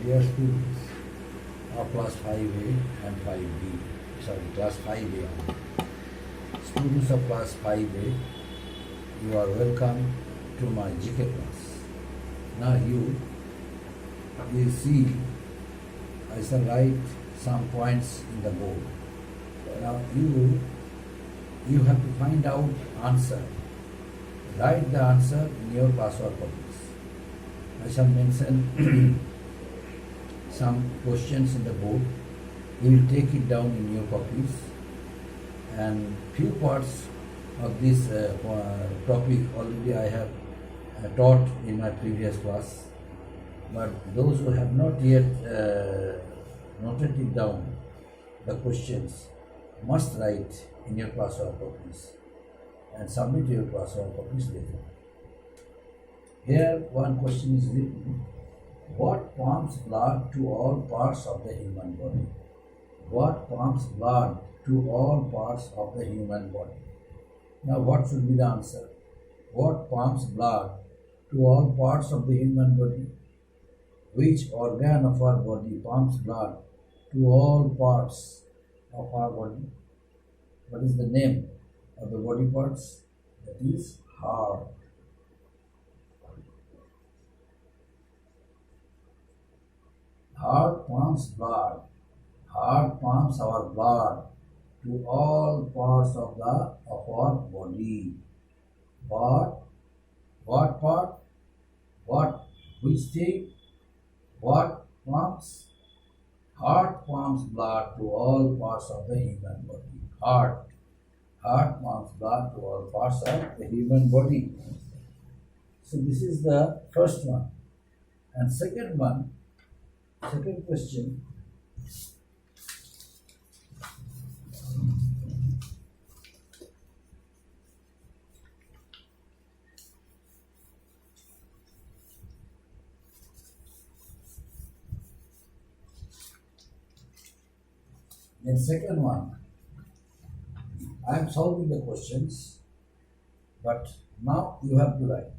Dear students of class 5A and 5B, sorry, class 5A only. Students of class 5A, you are welcome to my GK class. Now you see, I shall write some points in the board. Now you have to find out answer. Write the answer in your classwork copies. I shall mention some questions in the board. You will take it down in your copies, and few parts of this topic already I have taught in my previous class, but those who have not yet noted it down, the questions must write in your classwork copies and submit your classwork copies later. Here one question is written: what pumps blood to all parts of the human body? What pumps blood to all parts of the human body? Now what should be the answer? What pumps blood to all parts of the human body? Which organ of our body pumps blood to all parts of our body? What is the name of the body parts? That is heart. Heart pumps blood. Heart pumps our blood to all parts of our body. But what part? What? Which thing? What pumps? Heart pumps blood to all parts of the human body. Heart pumps blood to all parts of the human body. So this is the first one. And second question. In second one, I am solving the questions, but now you have to write.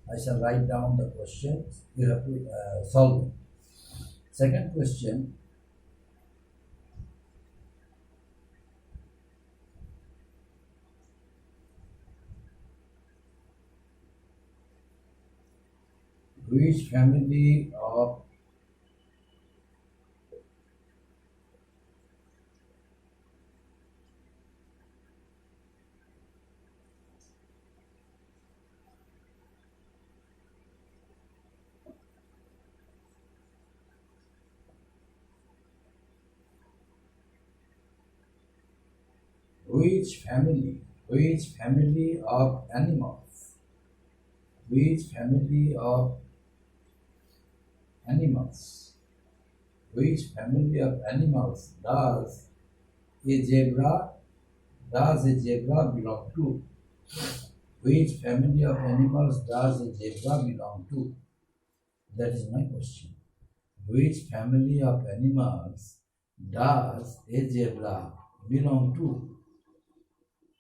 I shall write down the questions, you have to solve it. Second question: which family of of animals, which family of animals does a zebra belong to? Which family of animals does a zebra belong to? That is my question. Which family of animals does a zebra belong to?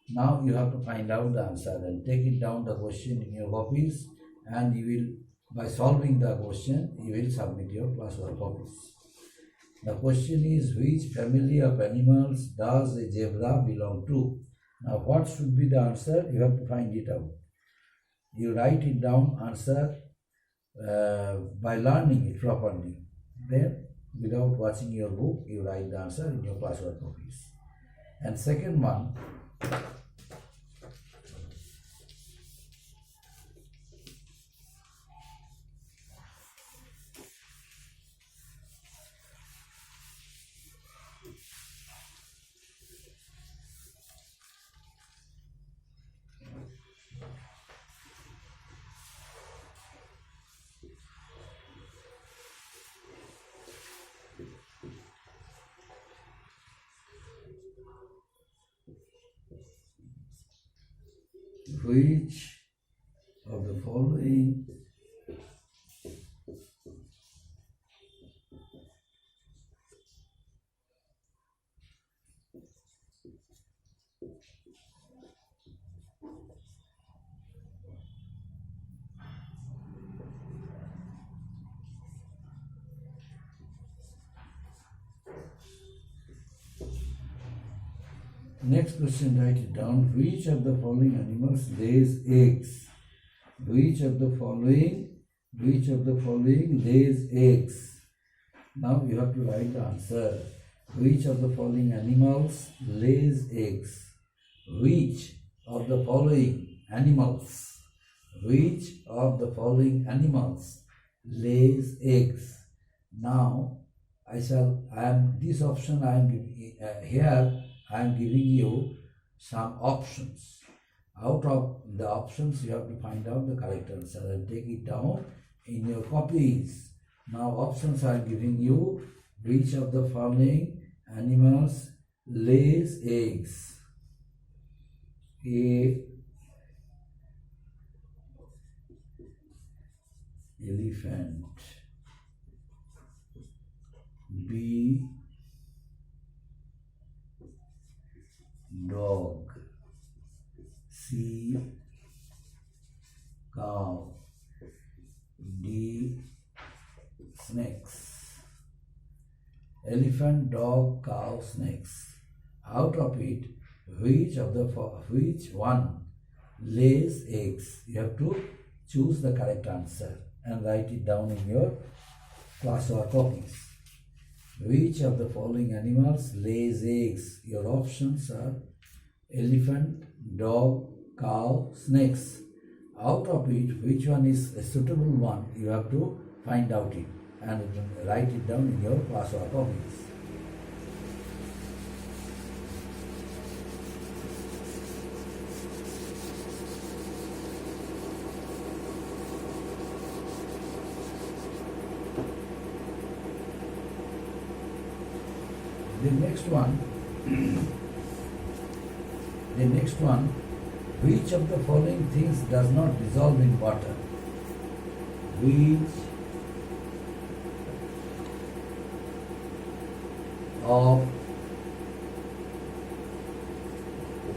Now you have to find out the answer and take it down the question in your copies, and you will, by solving the question, you will submit your classwork copies. The question is: which family of animals does a zebra belong to? Now what should be the answer? You have to find it out. You write it down, answer, by learning it properly. Then, without watching your book, you write the answer in your classwork copies. And second one, which of the following Next question, write it down. Which of the following animals lays eggs? Which of the following lays eggs? Now you have to write the answer. Which of the following animals lays eggs? Which of the following animals? Which of the following animals lays eggs? Now this option I am giving here. I am giving you some options. Out of the options, you have to find out the correct answer and take it down in your copies. Now options I am giving you. Which of the following animals lays eggs? A. Elephant. B. Dog. C. Cow. D. Snakes. Elephant, dog, cow, snakes. Out of it, which one lays eggs? You have to choose the correct answer and write it down in your classwork copies. Which of the following animals lays eggs? Your options are elephant, dog, cow, snakes. Out of it, which one is a suitable one? You have to find out it and write it down in your classwork copies. The next one, which of the following things does not dissolve in water? Which of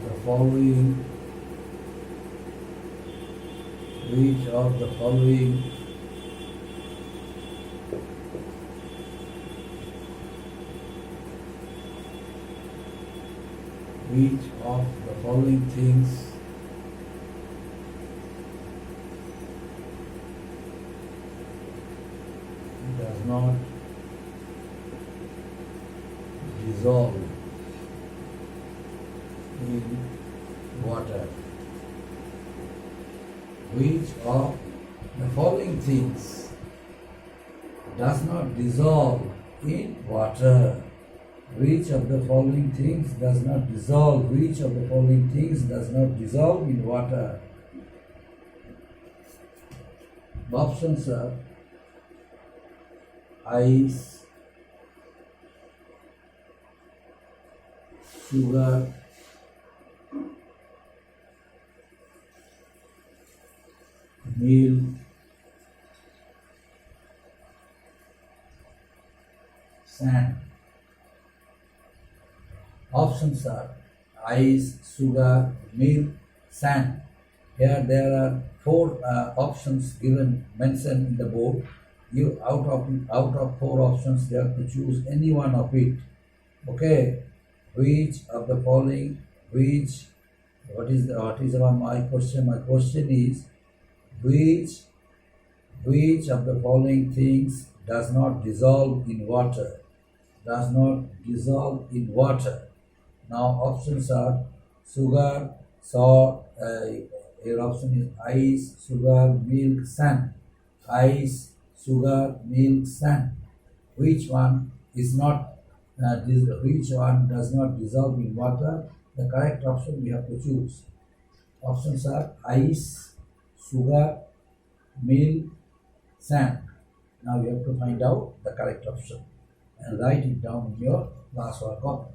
the following which of the following things does not dissolve in water? Which of the following things does not dissolve in water? Which of the following things does not dissolve? Which of the following things does not dissolve in water? The options are ice, sugar, milk, sand. Options are ice, sugar, milk, sand. Here there are four options mentioned in the board. You out of four options, you have to choose any one of it. Okay, which of the following? What is my question? My question is which of the following things does not dissolve in water? Does not dissolve in water. Now options are sugar, salt. Your option is ice, sugar, milk, sand. Ice, sugar, milk, sand. Which one is not? Which one does not dissolve in water? The correct option we have to choose. Options are ice, sugar, milk, sand. Now you have to find out the correct option and write it down in your classwork copy.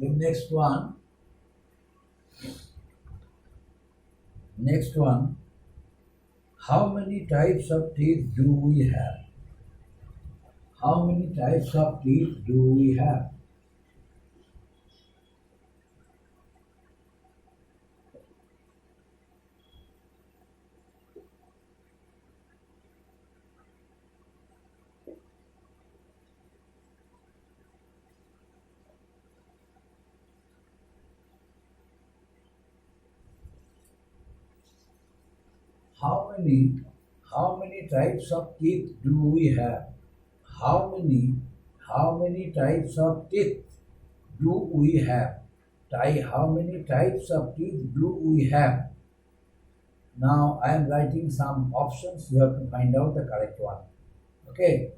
The next one, how many types of teeth do we have? How many types of teeth do we have? How many types of teeth do we have? How many types of teeth do we have? How many types of teeth do we have? Now I am writing some options. You have to find out the correct one. Okay.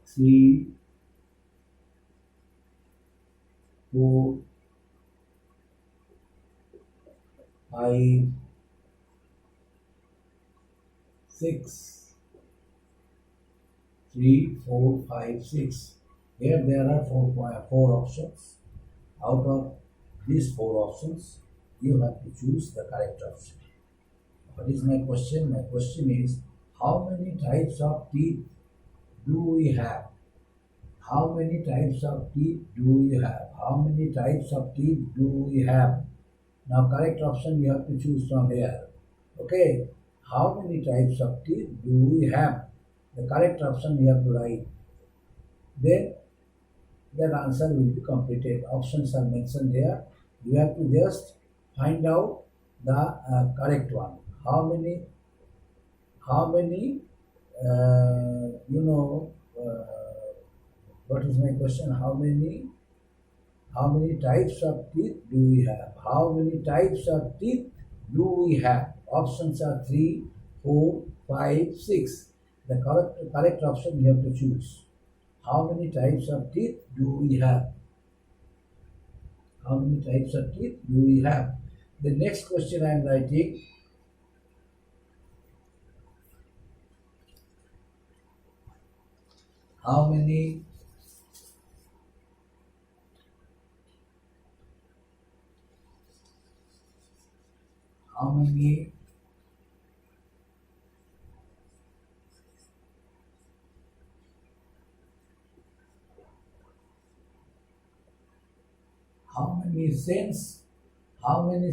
3, 4, 5, 6. 3, 4, 5, 6. Here there are four options. Out of these four options, you have to choose the correct option. What is my question? My question is, how many types of teeth do we have? How many types of teeth do we have? How many types of teeth do we have? Now correct option you have to choose from here. Okay. How many types of teeth do we have? The correct option you have to write. Then that answer will be completed. Options are mentioned here. You have to just find out the correct one. How many what is my question? How many types of teeth do we have? How many types of teeth do we have? Options are 3, 4, 5, 6. The correct option you have to choose. How many types of teeth do we have? How many types of teeth do we have? The next question I am writing. How many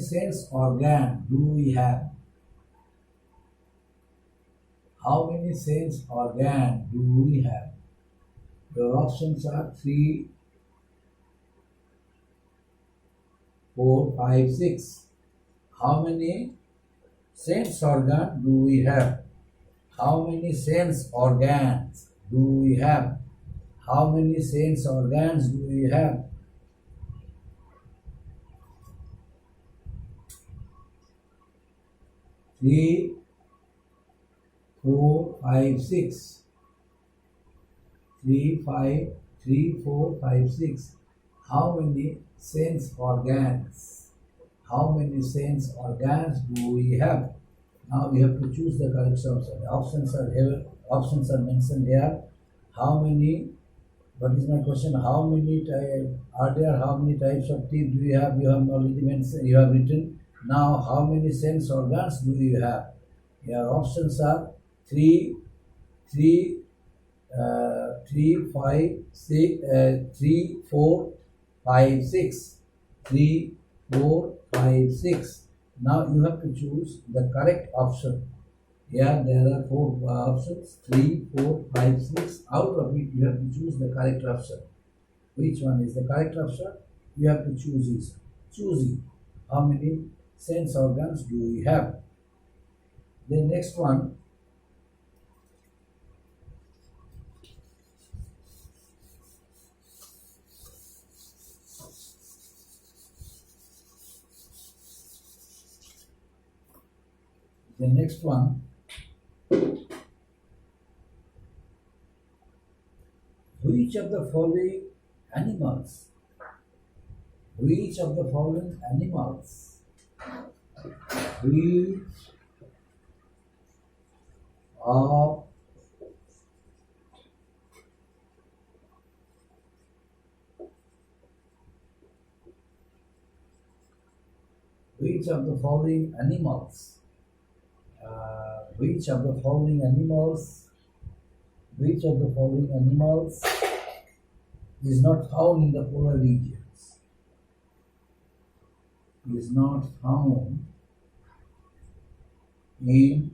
sense organ do we have? How many sense organ do we have? Your options are 3, 4, 5, 6. How many sense organ do we have? How many sense organs do we have? How many sense organs do we have? 3, 4, 5, 6. 3, 5, 3, 4, 5, 6. How many sense organs? How many sense organs do we have? Now we have to choose the correct option. Options are here. Options are mentioned here. How many? What is my question? How many are there? How many types of teeth do you have? You have already mentioned. You have written. Now, how many sense organs do you have? Your options are 3, 3, 3, 5, 6, 3, 4, 5, 6. 3, 4, 5, 6. Now you have to choose the correct option. Here there are four options, 3, 4, 5, 6. Out of it you have to choose the correct option. Which one is the correct option? You have to choose it. Choosing how many sense organs do we have. The next one, which of the following animals which of the following animals which of which of the following animals, which of the following animals, which of the following animals is not found in the polar regions? Is not found in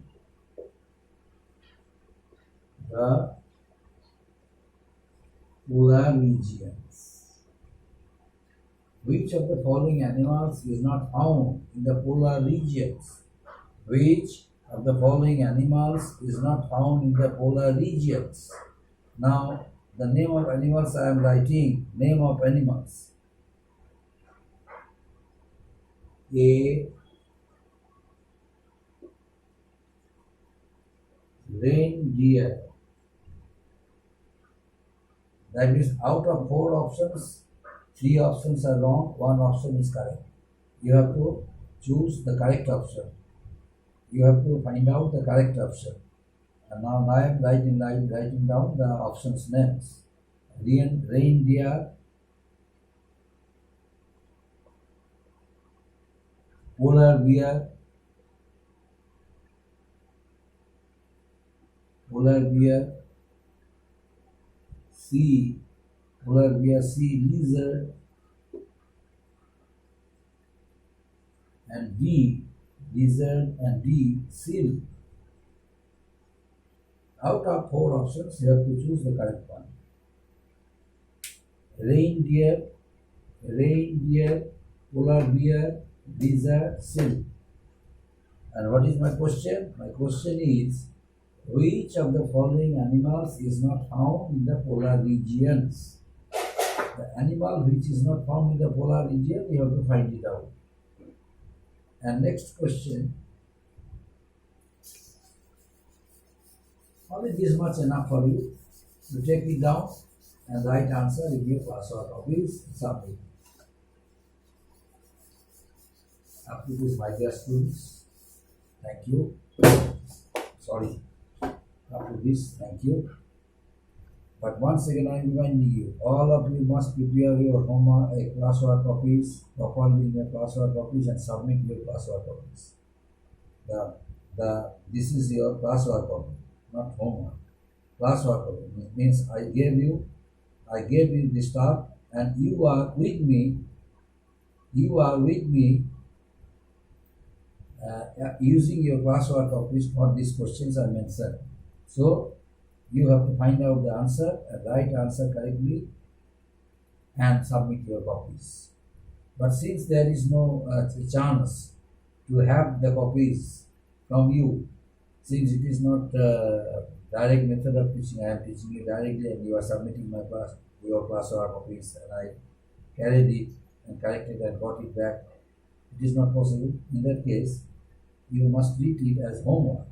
the polar regions. Which of the following animals is not found in the polar regions? Which of the following animals is not found in the polar regions? Now, the name of animals I am writing, name of animals. A reindeer. That means out of 4 options, 3 options are wrong, 1 option is correct. You have to choose the correct option. You have to find out the correct option. And now I am writing down the options names. Reindeer, polar bear, sea lizard, and D, lizard, and D, seal. Out of 4 options, you have to choose the correct one. Reindeer, polar bear, lizard, seal. And what is my question? My question is, which of the following animals is not found in the polar regions? The animal which is not found in the polar region, you have to find it out. And next question, only this much enough for you. You take it down and write answer in your classwork copies, submit. Up to this, my dear students. Thank you. Sorry. Up to this, thank you. But once again, I am reminding you, all of you must prepare your homework, classwork copies, properly in your classwork copies, and submit your classwork copies. This is your classwork copy, not homework. Classwork copy means I gave you the stuff, and you are with me. Using your classwork copies for these questions I mentioned. So you have to find out the answer and write answer correctly and submit your copies. But since there is no chance to have the copies from you, since it is not direct method of teaching, I am teaching you directly and you are submitting your classwork copies, and I carried it and corrected and got it back. It is not possible. In that case, you must treat it as homework,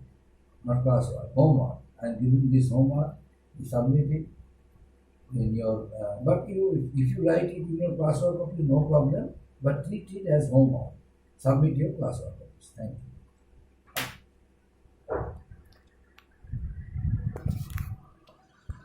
not classwork. Homework. I am giving this homework. You submit it in your. But if you write it in your classwork copy, no problem. But treat it as homework. Submit your classwork copies. Thank you.